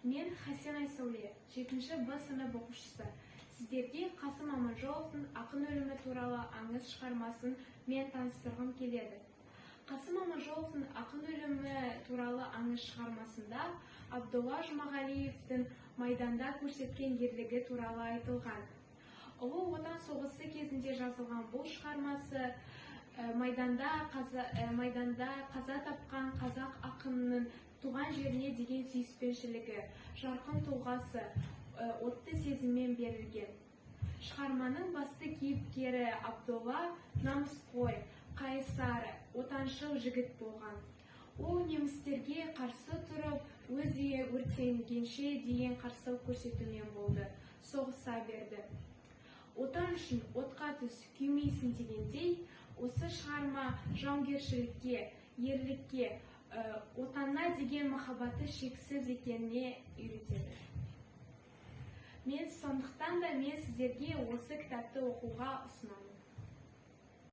Мен Хасен Айсәуле, 7-ші Б сынып оқушысы. Сіздерге Қасым Аманжоловтың ақын өлімі туралы аңыз шығармасын мен таныстырғым келеді. Қасым Аманжоловтың ақын өлімі туралы аңыз шығармасында Абдолла Жұмағалиевтің майданда көрсеткен ерлігі туралы айтылған. Ұлы Отан соғысы кезінде жазылған бұл шығармасы майданда қаза тапқан қазақ ақынының туған жеріне деген сүйіспеншілігі, жарқын тұлғасы, отты сезіммен берілген. Шығарманың басты кейіпкері Абдолла намысқой, қайсар, отаншыл жігіт болған. Ол немістерге қарсы тұрып, өзі өртенгенше дейін қарсылық көрсетумен болды, соғыса берді. Отан үшін отқа түс, күймейсің дегендей, осы шығарма жауынгершілікке, ерлікке, отанына деген махаббаты шексіз екеніне үйретеді. Сондықтан да мен сіздерге осы кітапты оқуға ұсынамын.